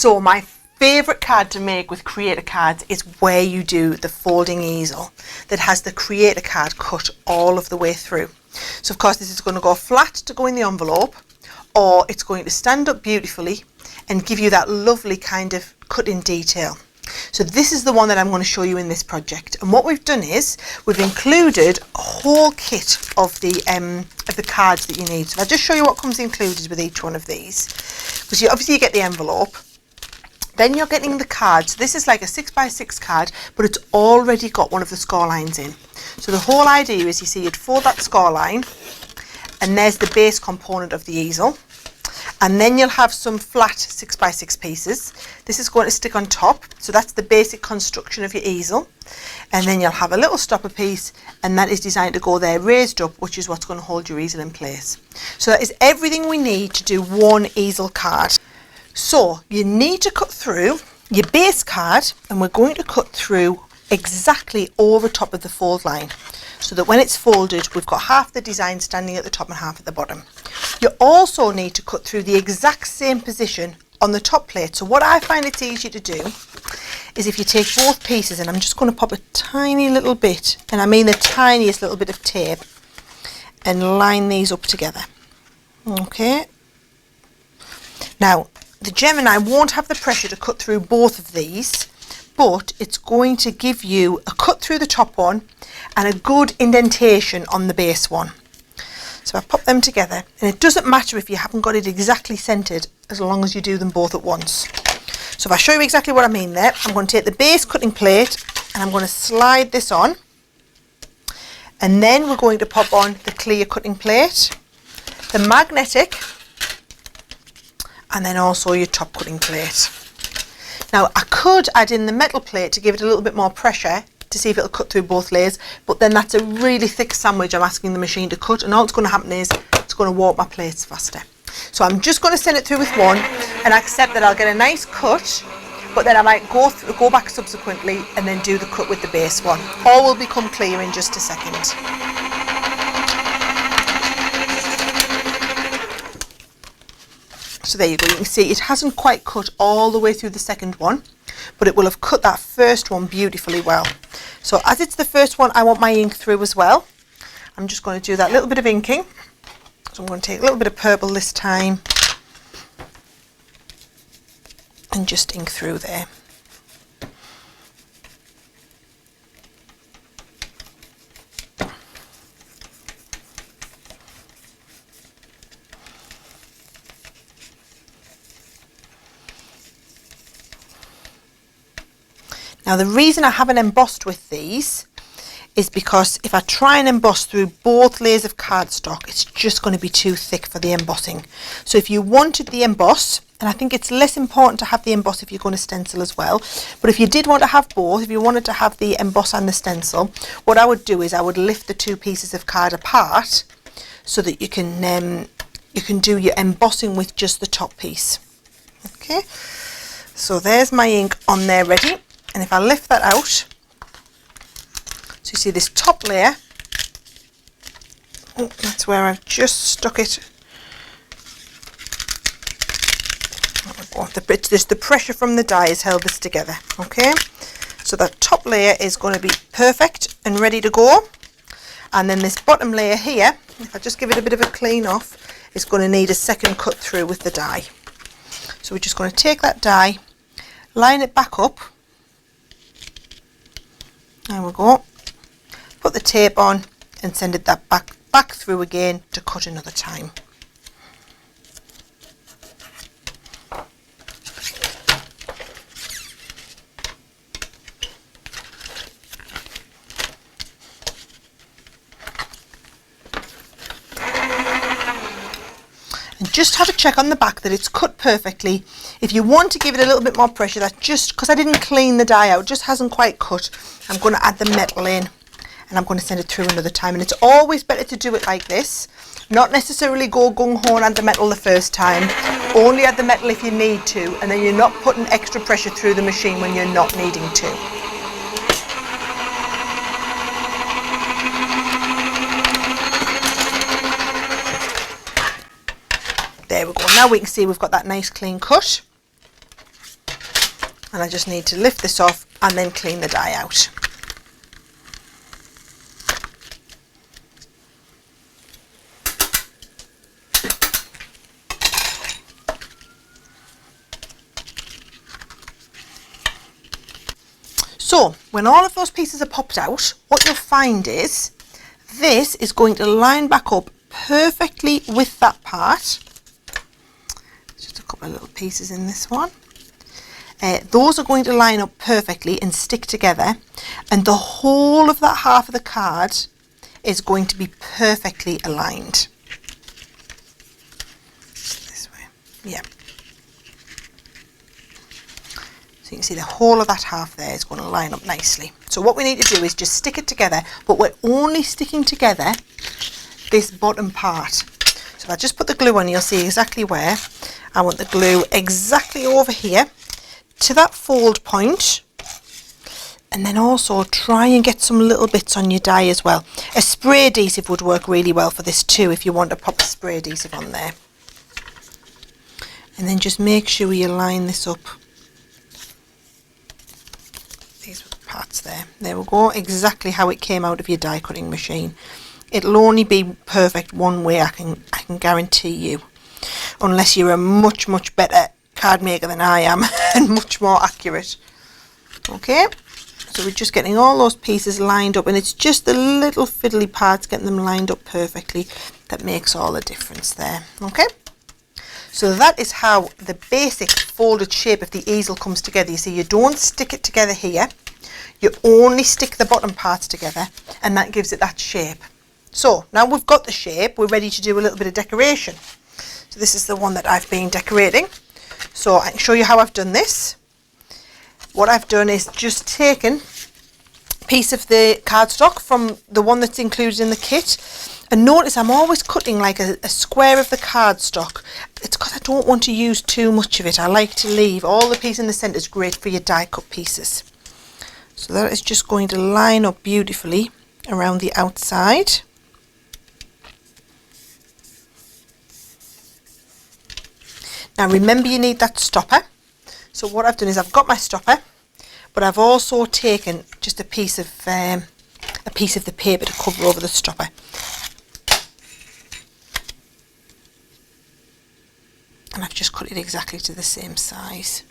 So my favourite card to make with creator cards is where you do the folding easel that has the creator card cut all of the way through. So of course this is going to go flat to go in the envelope, or it's going to stand up beautifully and give you that lovely kind of cut in detail. So this is the one that I'm going to show you in this project, and what we've done is we've included a whole kit of the cards that you need. So I'll just show you what comes included with each one of these, because obviously you get the envelope, then you're getting the cards. This is like a 6x6 card, but it's already got one of the score lines in. So the whole idea is, you see, you'd fold that score line, and there's the base component of the easel. And then you'll have some flat 6x6 pieces. This is going to stick on top. So that's the basic construction of your easel. And then you'll have a little stopper piece, and that is designed to go there raised up, which is what's going to hold your easel in place. So that is everything we need to do one easel card. So you need to cut through your base card, and we're going to cut through exactly over top of the fold line, so that when it's folded, we've got half the design standing at the top and half at the bottom. You also need to cut through the exact same position on the top plate. So what I find it's easy to do is, if you take both pieces, and I'm just going to pop a tiny little bit, and I mean the tiniest little bit of tape, and line these up together. Okay. Now, the Gemini won't have the pressure to cut through both of these, but it's going to give you a cut through the top one and a good indentation on the base one. So I pop them together, and it doesn't matter if you haven't got it exactly centered, as long as you do them both at once. So if I show you exactly what I mean there, I'm going to take the base cutting plate and I'm going to slide this on, and then we're going to pop on the clear cutting plate, the magnetic, and then also your top cutting plate. Now I could add in the metal plate to give it a little bit more pressure to see if it'll cut through both layers, but then that's a really thick sandwich I'm asking the machine to cut, and all it's going to happen is it's going to warp my plates faster. So I'm just going to send it through with one and accept that I'll get a nice cut, but then I might go back subsequently and then do the cut with the base one. All will become clear in just a second. So there you go, you can see it hasn't quite cut all the way through the second one, but it will have cut that first one beautifully well. So as it's the first one, I want my ink through as well. I'm just going to do that little bit of inking. So I'm going to take a little bit of purple this time and just ink through there. Now the reason I haven't embossed with these is because if I try and emboss through both layers of cardstock, it's just going to be too thick for the embossing. So if you wanted the emboss, and I think it's less important to have the emboss if you're going to stencil as well, but if you did want to have both, if you wanted to have the emboss and the stencil, what I would do is I would lift the two pieces of card apart so that you can do your embossing with just the top piece. Okay, so there's my ink on there ready. And if I lift that out, so you see this top layer, oh, that's where I've just stuck it. The pressure from the die has held this together, okay? So that top layer is going to be perfect and ready to go. And then this bottom layer here, if I just give it a bit of a clean off, is going to need a second cut through with the die. So we're just going to take that die, line it back up. There we go. Put the tape on and send it back through again to cut another time. And just have a check on the back that it's cut perfectly. If you want to give it a little bit more pressure, that just because I didn't clean the die out, just hasn't quite cut, I'm going to add the metal in and I'm going to send it through another time. And it's always better to do it like this, not necessarily go gung-ho and add the metal the first time. Only add the metal if you need to, and then you're not putting extra pressure through the machine when you're not needing to. There we go. Now we can see we've got that nice clean cut. and I just need to lift this off and then clean the die out. So when all of those pieces are popped out, what you'll find is this is going to line back up perfectly with that part. Just a couple of little pieces in this one. Those are going to line up perfectly and stick together, and the whole of that half of the card is going to be perfectly aligned. This way, yeah. So you can see the whole of that half there is going to line up nicely. So what we need to do is just stick it together, but we're only sticking together this bottom part. So if I just put the glue on, you'll see exactly where. I want the glue exactly over here to that fold point, and then also try and get some little bits on your die as well. A spray adhesive would work really well for this too, if you want to pop a spray adhesive on there. And then just make sure you line this up. These parts there we go, exactly how it came out of your die cutting machine. It'll only be perfect one way, I can guarantee you, unless you're a much better card maker than I am and much more accurate. Okay, so we're just getting all those pieces lined up, and it's just the little fiddly parts, getting them lined up perfectly, that makes all the difference there. Okay, so that is how the basic folded shape of the easel comes together. You see, you don't stick it together here, you only stick the bottom parts together, and that gives it that shape. So now we've got the shape, we're ready to do a little bit of decoration. So this is the one that I've been decorating. So I can show you how I've done this. What I've done is just taken a piece of the cardstock from the one that's included in the kit, and notice I'm always cutting like a square of the cardstock. It's because I don't want to use too much of it. I like to leave all the piece in the centre. Is great for your die cut pieces. So that is just going to line up beautifully around the outside. Now remember, you need that stopper. So what I've done is I've got my stopper, but I've also taken just a piece of the paper to cover over the stopper. And I've just cut it exactly to the same size.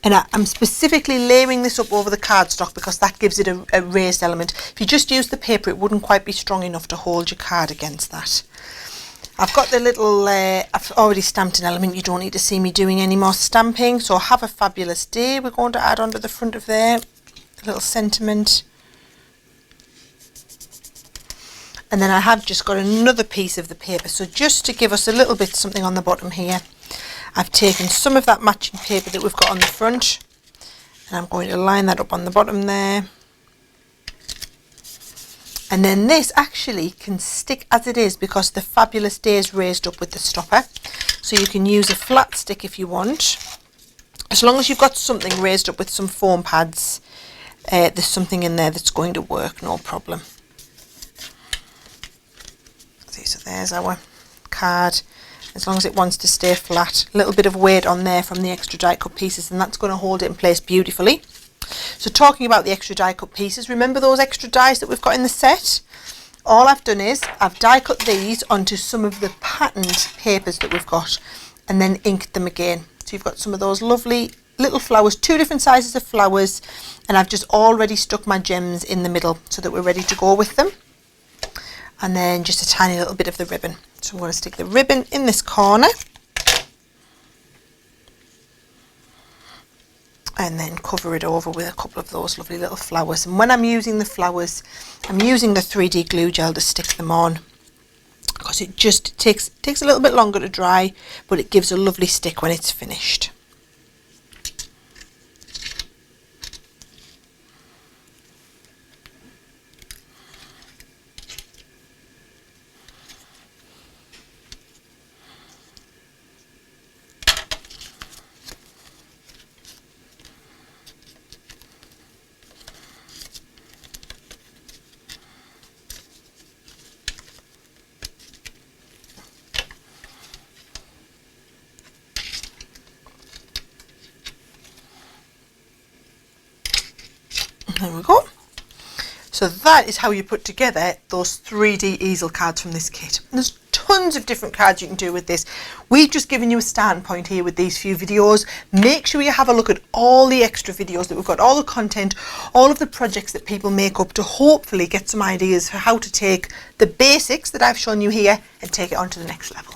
And I'm specifically layering this up over the cardstock because that gives it a raised element. If you just use the paper, it wouldn't quite be strong enough to hold your card against that. I've got the little, I've already stamped an element. You don't need to see me doing any more stamping. So have a fabulous day. We're going to add onto the front of there a little sentiment. And then I have just got another piece of the paper. So just to give us a little bit something on the bottom here, I've taken some of that matching paper that we've got on the front, and I'm going to line that up on the bottom there. And then this actually can stick as it is because the fabulous day is raised up with the stopper. So you can use a flat stick if you want. As long as you've got something raised up with some foam pads, there's something in there that's going to work, no problem. See, so there's our card. As long as it wants to stay flat, a little bit of weight on there from the extra die cut pieces, and that's going to hold it in place beautifully. So talking about the extra die cut pieces, remember those extra dies that we've got in the set? All I've done is I've die cut these onto some of the patterned papers that we've got, and then inked them again. So you've got some of those lovely little flowers, 2 different sizes of flowers, and I've just already stuck my gems in the middle so that we're ready to go with them. And then just a tiny little bit of the ribbon. So I'm going to stick the ribbon in this corner, and then cover it over with a couple of those lovely little flowers. And when I'm using the flowers, I'm using the 3D glue gel to stick them on, because it just takes a little bit longer to dry, but it gives a lovely stick when it's finished. There we go. So that is how you put together those 3D easel cards from this kit. And there's tons of different cards you can do with this. We've just given you a starting point here with these few videos. Make sure you have a look at all the extra videos that we've got, all the content, all of the projects that people make up to hopefully get some ideas for how to take the basics that I've shown you here and take it on to the next level.